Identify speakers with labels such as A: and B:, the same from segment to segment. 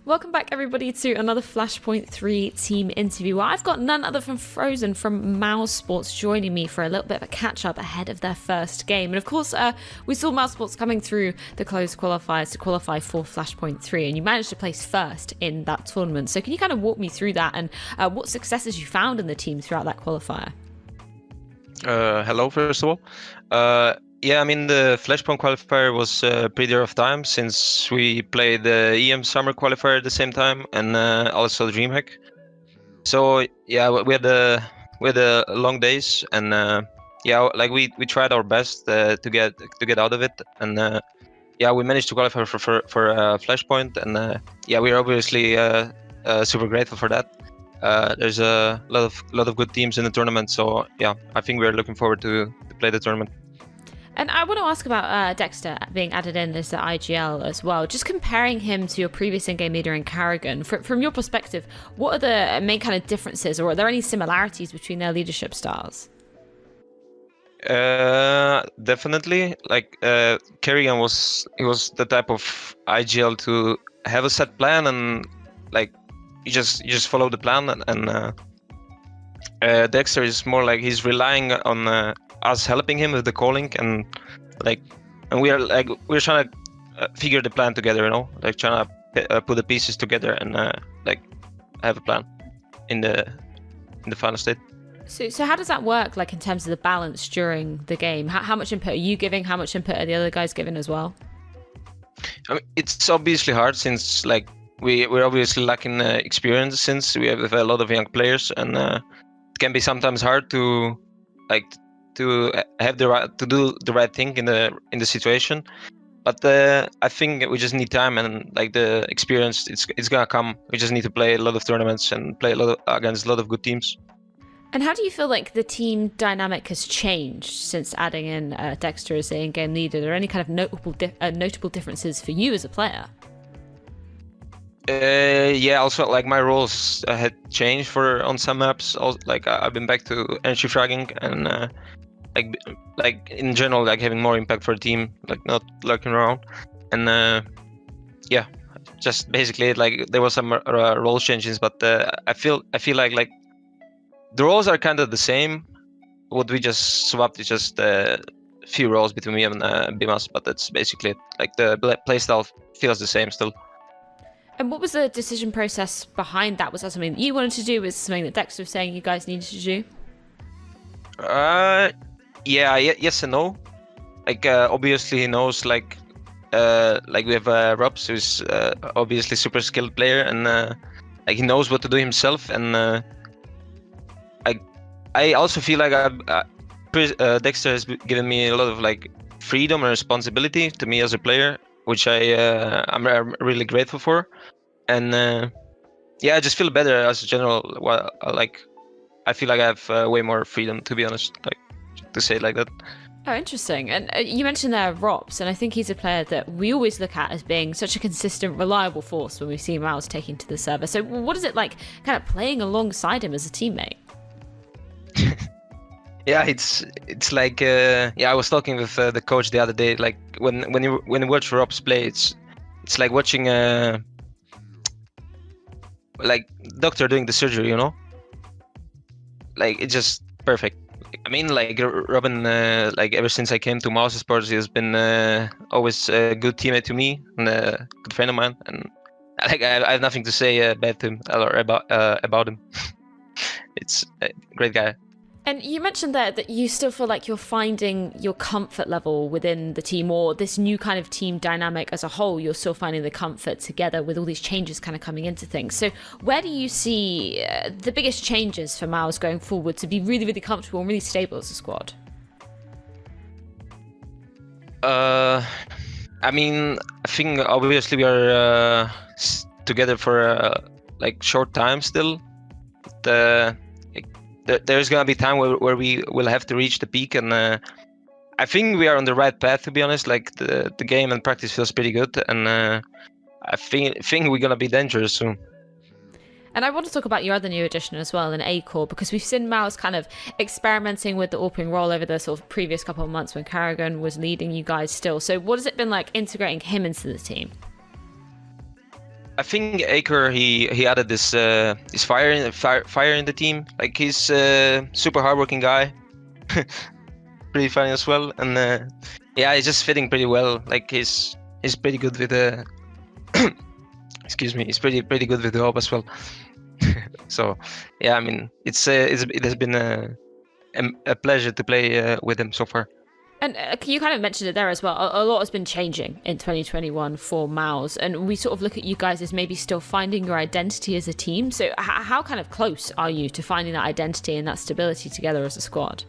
A: Welcome back, everybody, to another Flashpoint 3 team interview, where I've got none other than Frozen from Mousesports joining me for a little bit of a catch-up ahead of their first game. And of course, we saw Mousesports coming through the closed qualifiers to qualify for Flashpoint 3, and you managed to place first in that tournament. So can you kind of walk me through that and what successes you found in the team throughout that qualifier?
B: Hello, first of all. Yeah, I mean, the Flashpoint qualifier was pretty rough time since we played the EM Summer qualifier at the same time and also DreamHack. So yeah, we had long days and yeah, like we tried our best to get out of it, and yeah, we managed to qualify for Flashpoint, and yeah, we're obviously super grateful for that. There's a lot of good teams in the tournament, so yeah, I think we're looking forward to play the tournament.
A: And I want to ask about Dexter being added in as the IGL as well. Just comparing him to your previous in-game leader in karrigan, from your perspective, what are the main kind of differences, or are there any similarities between their leadership styles?
B: Definitely. Like karrigan was the type of IGL to have a set plan, and like you just follow the plan, and Dexter is more like he's relying on us helping him with the calling, and we're trying to figure the plan together, you know, like trying to put the pieces together and like have a plan in the final state.
A: So how does that work, like in terms of the balance during the game? How much input are you giving? How much input are the other guys giving as well?
B: I mean, it's obviously hard since like we're obviously lacking experience, since we have a lot of young players, and it can be sometimes hard to have to do the right thing in the situation. But I think we just need time, and like the experience, it's gonna come. We just need to play a lot of tournaments and play against a lot of good teams.
A: And how do you feel like the team dynamic has changed since adding in Dexter as the in-game leader? Are there any kind of notable differences for you as a player?
B: Yeah, also like my roles had changed on some maps. Also, like I've been back to energy fragging, and like in general, like having more impact for the team, like not lurking around. And yeah, just basically like there was some role changes, but I feel like the roles are kind of the same. What we just swapped is just a few roles between me and Bimas, but that's basically it. Like the playstyle feels the same still.
A: And what was the decision process behind that? Was that something that you wanted to do? Was it something that Dexter was saying you guys needed to do?
B: Yeah, yes and no. Like obviously he knows like we have ropz, who's obviously super skilled player, and like he knows what to do himself, and I also feel like Dexter has given me a lot of like freedom and responsibility to me as a player, which I'm really grateful for. And yeah, I just feel better as a general. Well, like I feel like I have way more freedom, to be honest, like to say it like that.
A: Oh, interesting. And you mentioned there ropz, and I think he's a player that we always look at as being such a consistent, reliable force when we see Mouse taking to the server. So what is it like kind of playing alongside him as a teammate?
B: Yeah, it's like yeah, I was talking with the coach the other day. Like when you watch ropz play, it's like watching like doctor doing the surgery, you know. Like it's just perfect. I mean, like Robin, like ever since I came to Mousesports, he has been always a good teammate to me and a good friend of mine, and like I have nothing to say bad to him or about him. It's a great guy.
A: And you mentioned there that you still feel like you're finding your comfort level within the team, or this new kind of team dynamic as a whole. You're still finding the comfort together with all these changes kind of coming into things. So where do you see the biggest changes for Mouse going forward to be really, really comfortable and really stable as a squad?
B: I mean, I think obviously we are together for like short time still. There's gonna be time where we will have to reach the peak, and I think we are on the right path, to be honest. Like the game and practice feels pretty good, and I think we're gonna be dangerous soon.
A: And I want to talk about your other new addition as well in acoR, because we've seen Mouse kind of experimenting with the AWPing role over the sort of previous couple of months when karrigan was leading you guys still. So what has it been like integrating him into the team?
B: I think acoR he added this fire in the team. Like he's super hardworking guy, pretty funny as well, and yeah, he's just fitting pretty well. Like he's pretty good with the excuse me, he's pretty good with the ropz as well. So yeah, I mean it has been a pleasure to play with him so far.
A: And you kind of mentioned it there as well. A lot has been changing in 2021 for Mouse, and we sort of look at you guys as maybe still finding your identity as a team. So how kind of close are you to finding that identity and that stability together as a squad?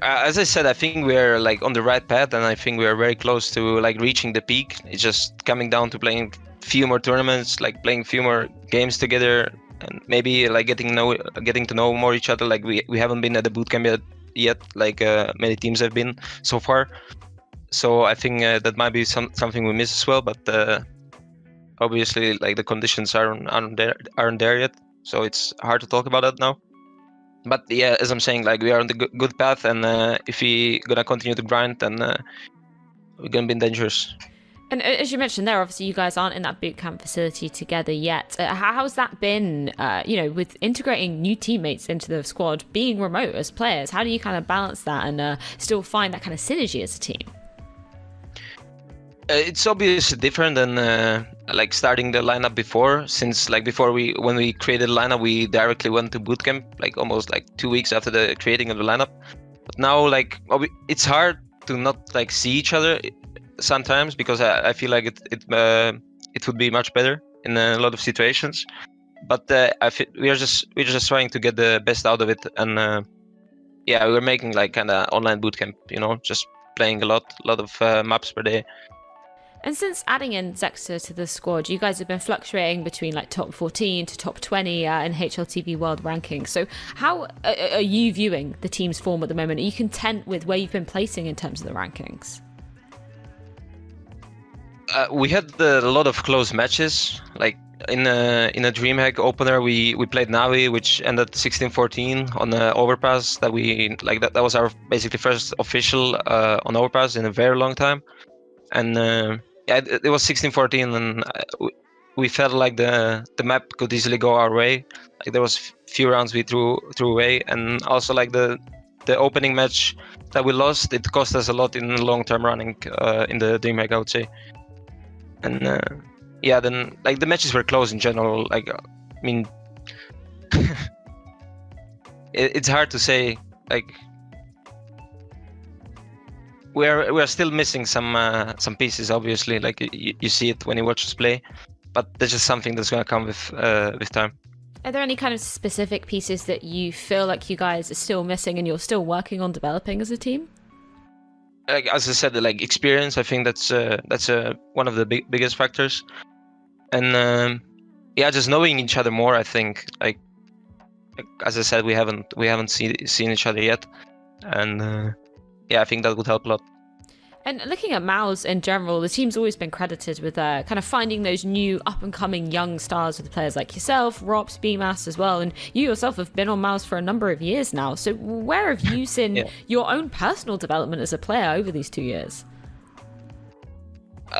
B: As I said, I think we're like on the right path, and I think we are very close to like reaching the peak. It's just coming down to playing few more tournaments, like playing few more games together, and maybe like getting to know more each other. Like we haven't been at the bootcamp yet, like many teams have been so far. So I think that might be something we miss as well. But obviously, like the conditions aren't there yet, so it's hard to talk about that now. But yeah, as I'm saying, like we are on the good path, and if we gonna continue to grind, then we're gonna be dangerous.
A: And as you mentioned there, obviously you guys aren't in that bootcamp facility together yet. How's that been, with integrating new teammates into the squad, being remote as players? How do you kind of balance that and still find that kind of synergy as a team?
B: It's obviously different than like starting the lineup before, since like when we created the lineup, we directly went to bootcamp, like almost like 2 weeks after the creating of the lineup. But now, like it's hard to not like see each other sometimes, because I feel like it would be much better in a lot of situations. But we're just trying to get the best out of it, and yeah, we're making like kind of online bootcamp, just playing a lot of maps per day.
A: And since adding in dexter to the squad, you guys have been fluctuating between like top 14 to top 20 in HLTV World Rankings. So how are you viewing the team's form at the moment? Are you content with where you've been placing in terms of the rankings?
B: We had a lot of close matches. Like in a DreamHack opener, we played Navi, which ended 16-14 on the overpass. That was our basically first official on overpass in a very long time. And yeah, it was 16-14, and we felt like the map could easily go our way. Like there was few rounds we threw away, and also like the opening match that we lost, it cost us a lot in the long-term running in the DreamHack, I would say. And yeah, then like the matches were close in general. Like I mean, it's hard to say. Like we are still missing some pieces, obviously. Like you see it when you watch us play, but that's just something that's gonna come with time.
A: Are there any kind of specific pieces that you feel like you guys are still missing and you're still working on developing as a team?
B: Like as I said, like experience. I think that's one of the biggest factors, and yeah, just knowing each other more. I think like as I said, we haven't seen each other yet, and yeah, I think that would help a lot.
A: And looking at Mouse in general, the team's always been credited with kind of finding those new up-and-coming young stars with players like yourself, ropz, bmas as well, and you yourself have been on Mouse for a number of years now. So where have you seen your own personal development as a player over these 2 years?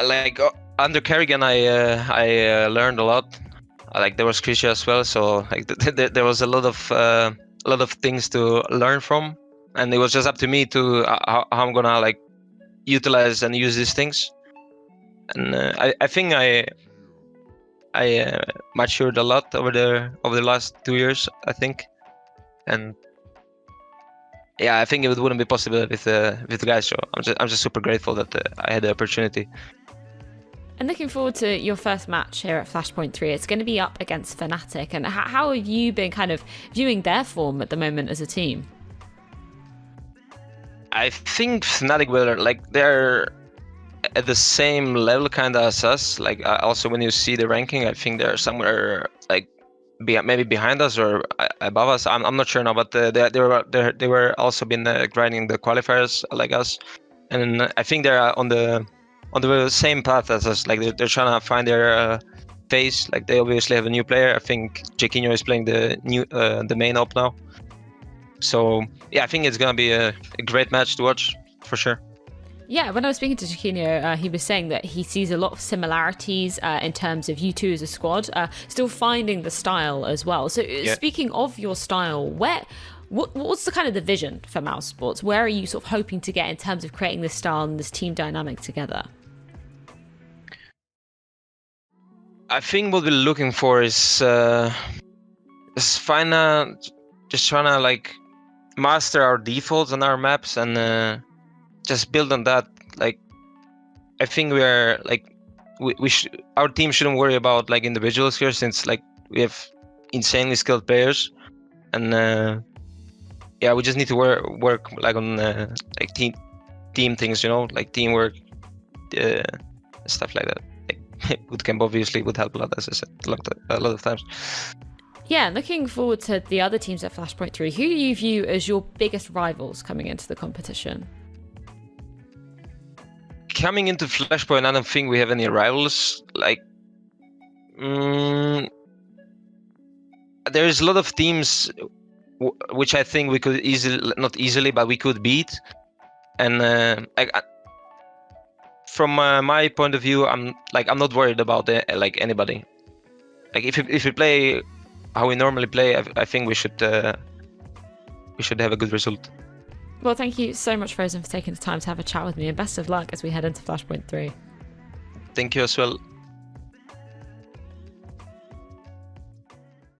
B: Like under karrigan, I learned a lot. Like there was Krisha as well, so like there was a lot of things to learn from, and it was just up to me to how I'm gonna like utilize and use these things. And I think I matured a lot over the last 2 years, I think. And yeah, I think it wouldn't be possible with the guys. So I'm just super grateful that I had the opportunity.
A: And looking forward to your first match here at Flashpoint 3. It's going to be up against Fnatic. And how have you been kind of viewing their form at the moment as a team?
B: I think Fnatic they're at the same level kind of as us. Like also when you see the ranking, I think they're somewhere like maybe behind us or above us. I'm not sure now, but they were also been grinding the qualifiers like us, and I think they're on the same path as us. Like they're trying to find their phase. Like they obviously have a new player. I think Jaquinho is playing the main op now. So yeah, I think it's gonna be a great match to watch for sure.
A: Yeah, when I was speaking to Chiquinho, he was saying that he sees a lot of similarities in terms of you two as a squad, still finding the style as well. So speaking of your style, what's the kind of the vision for Mousesports? Where are you sort of hoping to get in terms of creating this style and this team dynamic together?
B: I think what we're looking for is just trying to like master our defaults on our maps and just build on that. Like, I think we are like our team shouldn't worry about like individuals here, since like we have insanely skilled players, and we just need to work like on like team things, you know, like teamwork, stuff like that. Like, bootcamp obviously would help a lot, as I said a lot of times.
A: Yeah, looking forward to the other teams at Flashpoint 3. Who do you view as your biggest rivals coming into the competition?
B: Coming into Flashpoint, I don't think we have any rivals. Like, there's a lot of teams which I think we could not easily, but we could beat. And from my point of view, I'm not worried about like anybody. Like if we play how we normally play, I think we should have a good result.
A: Well, thank you so much, Frozen, for taking the time to have a chat with me, and best of luck as we head into Flashpoint 3.
B: Thank you as well.